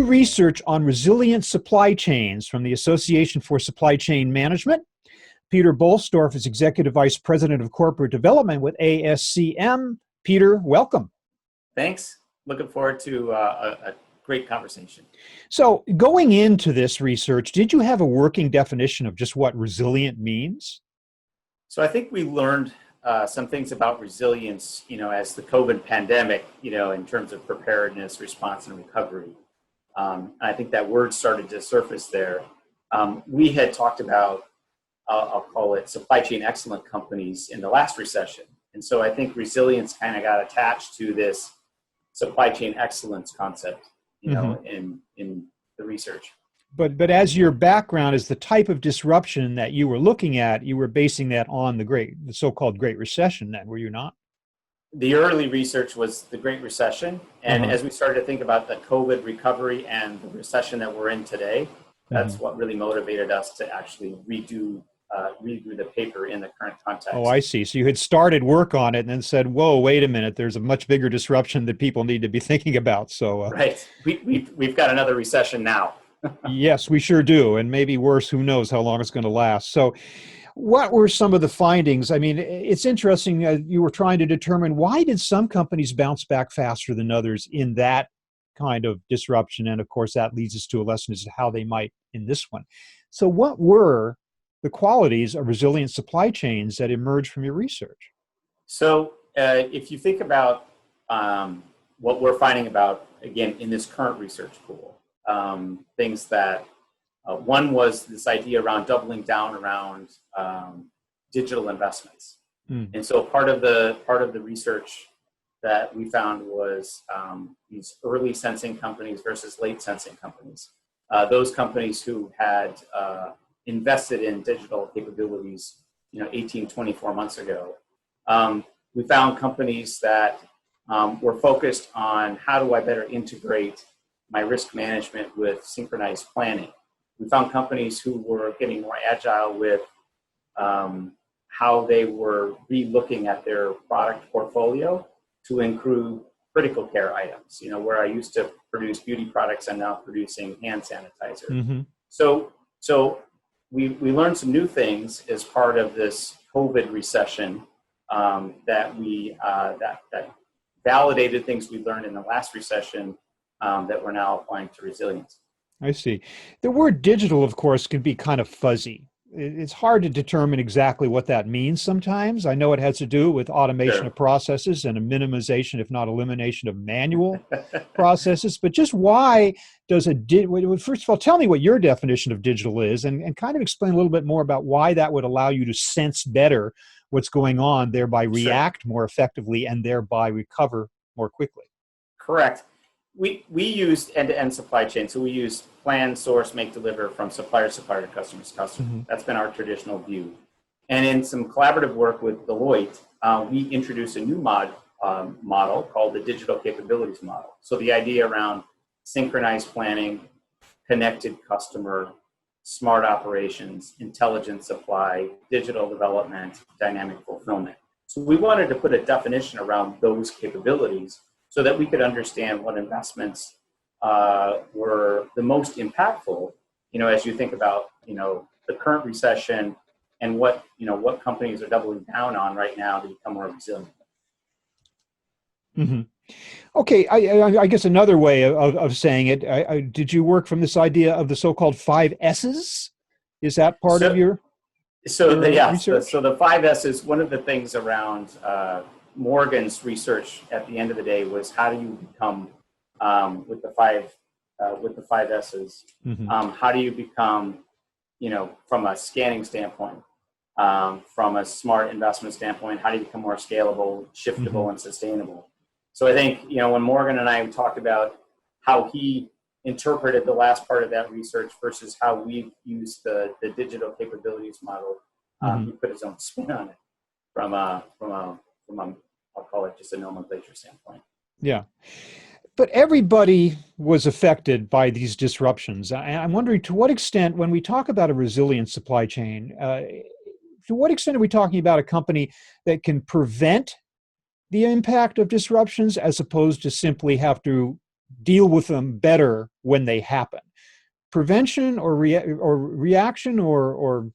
research on resilient supply chains from the Association for Supply Chain Management. Peter Bolstorff is Executive Vice President of Corporate Development with ASCM. Peter, welcome. Thanks. Looking forward to a great conversation. So going into this research, did you have a working definition of just what resilient means? So I think we learned some things about resilience, as the COVID pandemic, in terms of preparedness, response, and recovery. I think that word started to surface there. We had talked about, I'll call it supply chain excellent companies in the last recession. And so I think resilience kind of got attached to this supply chain excellence concept, in the research. But as your background is the type of disruption that you were looking at, you were basing that on the so-called Great Recession then, were you not? The early research was the Great Recession. And as we started to think about the COVID recovery and the recession that we're in today, that's what really motivated us to actually redo the paper in the current context. Oh, I see. So you had started work on it and then said, whoa, wait a minute, there's a much bigger disruption that people need to be thinking about. So right. We've got another recession now. Yes, we sure do. And maybe worse, who knows how long it's going to last. So what were some of the findings? I mean, it's interesting. You were trying to determine why did some companies bounce back faster than others in that kind of disruption? And of course, that leads us to a lesson as to how they might in this one. So what were the qualities of resilient supply chains that emerged from your research? So if you think about what we're finding about, again, in this current research pool, things that one was this idea around doubling down around digital investments. And so part of the research that we found was these early sensing companies versus late sensing companies. Those companies who had invested in digital capabilities, 18, 24 months ago. We found companies that were focused on how do I better integrate my risk management with synchronized planning. We found companies who were getting more agile with how they were re-looking at their product portfolio to include critical care items. Where I used to produce beauty products, I'm now producing hand sanitizer. So we learned some new things as part of this COVID recession that validated things we learned in the last recession that we're now applying to resilience. I see. The word digital, of course, can be kind of fuzzy. It's hard to determine exactly what that means sometimes. I know it has to do with automation of processes and a minimization, if not elimination, of manual processes. But just why does first of all, tell me what your definition of digital is and kind of explain a little bit more about why that would allow you to sense better what's going on, thereby react more effectively and thereby recover more quickly. Correct. We use end-to-end supply chain. So we use plan, source, make, deliver from supplier to customer to customer. That's been our traditional view. And in some collaborative work with Deloitte, we introduced a new model called the digital capabilities model. So the idea around synchronized planning, connected customer, smart operations, intelligent supply, digital development, dynamic fulfillment. So we wanted to put a definition around those capabilities so that we could understand what investments were the most impactful, as you think about, the current recession and what companies are doubling down on right now to become more resilient. Okay, I guess another way of saying it, did you work from this idea of the so-called 5 S's? Is that part of your research? So the 5 S's, one of the things around Morgan's research at the end of the day was how do you become with the five S's? How do you become, from a scanning standpoint, from a smart investment standpoint, how do you become more scalable, shiftable, and sustainable? So I think when Morgan and I talked about how he interpreted the last part of that research versus how we've used the digital capabilities model, he put his own spin on it from a I'll call it just a nomenclature standpoint. Yeah. But everybody was affected by these disruptions. I'm wondering to what extent, when we talk about a resilient supply chain, to what extent are we talking about a company that can prevent the impact of disruptions as opposed to simply have to deal with them better when they happen? Prevention or reaction or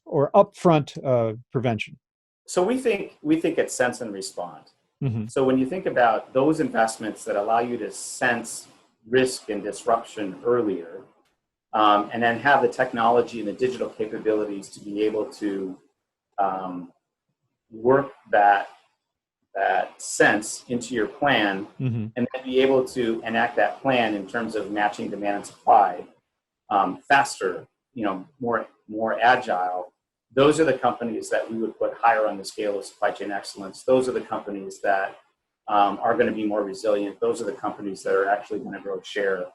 upfront prevention? So we think it's sense and respond. Mm-hmm. So when you think about those investments that allow you to sense risk and disruption earlier, and then have the technology and the digital capabilities to be able to work that sense into your plan, Mm-hmm. and then be able to enact that plan in terms of matching demand and supply faster, more agile. Those are the companies that we would put higher on the scale of supply chain excellence. Those are the companies that are going to be more resilient. Those are the companies that are actually going to grow share,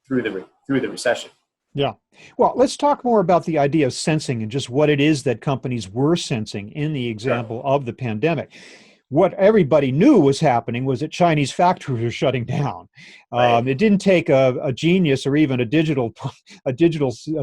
through the recession. Yeah. Well, let's talk more about the idea of sensing and just what it is that companies were sensing in the Sure. example of the pandemic. What everybody knew was happening was that Chinese factories were shutting down. Right. It didn't take a genius or even a digital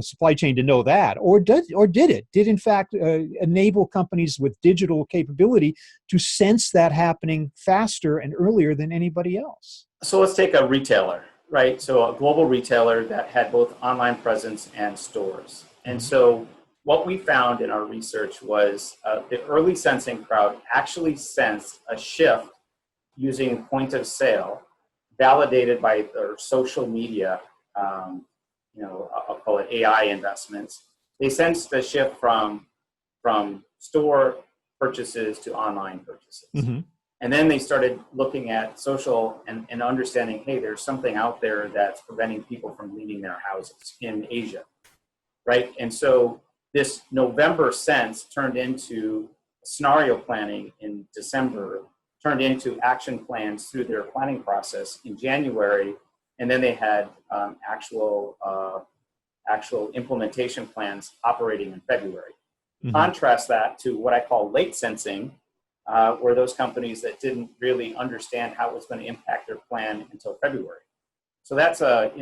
supply chain to know that, or did it? Did in fact enable companies with digital capability to sense that happening faster and earlier than anybody else? So let's take a retailer, right? So a global retailer that had both online presence and stores. And Mhm. so what we found in our research was the early sensing crowd actually sensed a shift using point of sale, validated by their social media, I'll call it AI investments. They sensed the shift from store purchases to online purchases. Mhm. And then they started looking at social and understanding, hey, there's something out there that's preventing people from leaving their houses in Asia, right? And so this November sense turned into scenario planning in December, turned into action plans through their planning process in January, and then they had actual implementation plans operating in February. Mhm. Contrast that to what I call late sensing, were those companies that didn't really understand how it was going to impact their plan until February. So that's a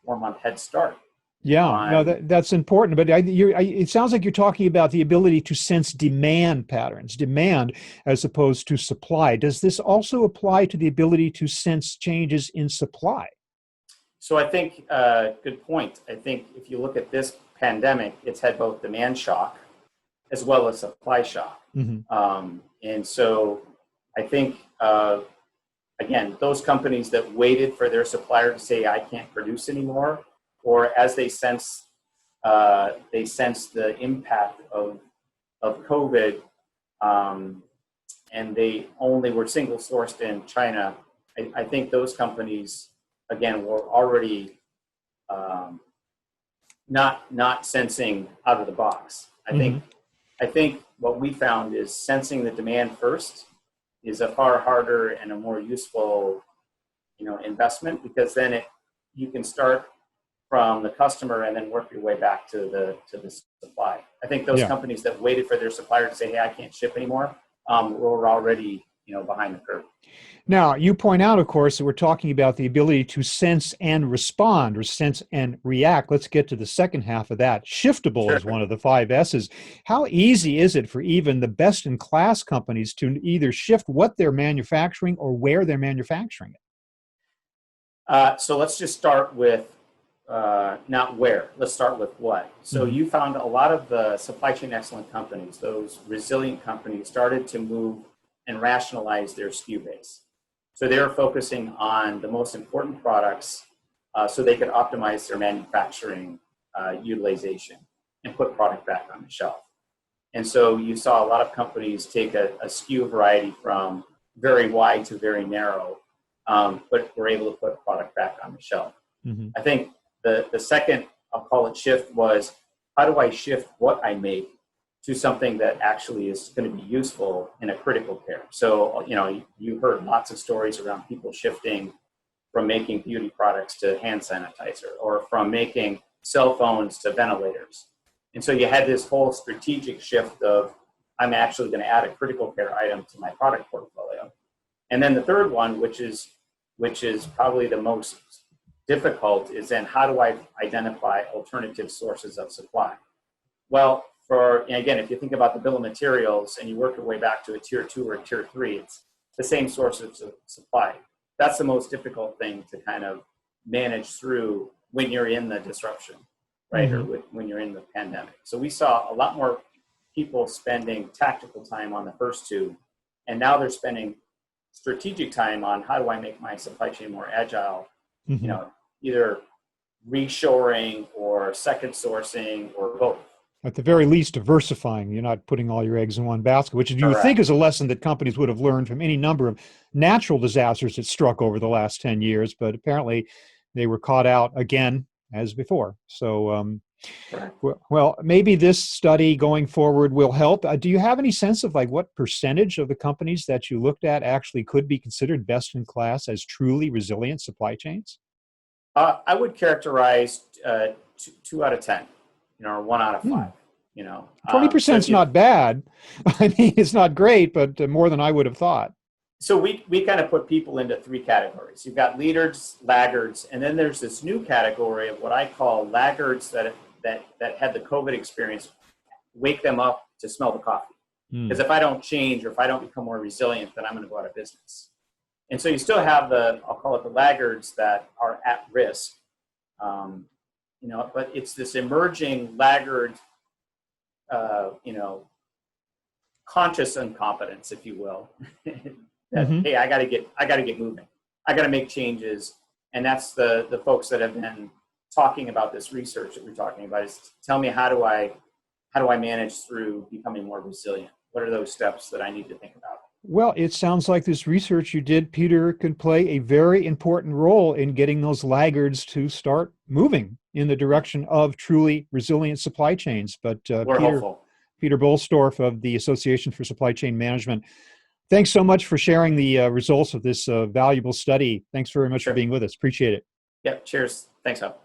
4-month head start Yeah, no, on. that's important. But it sounds like you're talking about the ability to sense demand patterns, demand as opposed to supply. Does this also apply to the ability to sense changes in supply? So I think, good point. I think if you look at this pandemic, it's had both demand shock as well as supply shock. Hmm. And so I think, again, those companies that waited for their supplier to say, I can't produce anymore, or as they sense the impact of COVID, and they only were single sourced in China. I think those companies, again, were already not sensing out of the box. Hmm. I think what we found is sensing the demand first is a far harder and a more useful, investment, because then you can start from the customer and then work your way back to the supply. I think those Yeah. companies that waited for their supplier to say, "Hey, I can't ship anymore," were already behind the curve. Now, you point out, of course, that we're talking about the ability to sense and respond, or sense and react. Let's get to the second half of that. Shiftable Sure. is one of the 5 S's. How easy is it for even the best in class companies to either shift what they're manufacturing or where they're manufacturing it? So let's just start with not where. Let's start with what. So Hmm. you found a lot of the supply chain excellent companies, those resilient companies, started to move and rationalize their SKU base. So they're focusing on the most important products, so they could optimize their manufacturing utilization and put product back on the shelf. And so you saw a lot of companies take a SKU variety from very wide to very narrow, but were able to put product back on the shelf. Hmm. I think the second, I'll call it shift, was how do I shift what I make to something that actually is going to be useful in a critical care. So, you heard lots of stories around people shifting from making beauty products to hand sanitizer, or from making cell phones to ventilators. And so you had this whole strategic shift of, I'm actually going to add a critical care item to my product portfolio. And then the third one, which is probably the most difficult, is then how do I identify alternative sources of supply? Well, again, if you think about the bill of materials and you work your way back to a tier 2 or a tier 3, it's the same sources of supply. that's the most difficult thing to kind of manage through when you're in the disruption, right? Mm-hmm. Or when you're in the pandemic. So we saw a lot more people spending tactical time on the first two, and now they're spending strategic time on how do I make my supply chain more agile, Mm-hmm. you know, either reshoring or second sourcing or both. At the very least, diversifying. You're not putting all your eggs in one basket, which you would think is a lesson that companies would have learned from any number of natural disasters that struck over the last 10 years, but apparently they were caught out again as before. So, well, maybe this study going forward will help. Do you have any sense of like what percentage of the companies that you looked at actually could be considered best in class as truly resilient supply chains? I would characterize 2 out of 10, or 1 out of 5. 20% is not bad. I mean, it's not great, but more than I would have thought. So we kind of put people into 3 categories. You've got leaders, laggards, and then there's this new category of what I call laggards that had the COVID experience, wake them up to smell the coffee. Because if I don't change or if I don't become more resilient, then I'm going to go out of business. And so you still have I'll call it the laggards that are at risk, but it's this emerging laggard, conscious incompetence, if you will, that, hey, I got to get moving. I got to make changes. And that's the folks that have been talking about this research that we're talking about is tell me, how do I manage through becoming more resilient? What are those steps that I need to think about? Well, it sounds like this research you did, Peter, can play a very important role in getting those laggards to start moving in the direction of truly resilient supply chains. But we're hopeful. Peter Bolstorff of the Association for Supply Chain Management, thanks so much for sharing the results of this valuable study. Thanks very much for being with us. Appreciate it. Yep. Cheers. Thanks, Hub.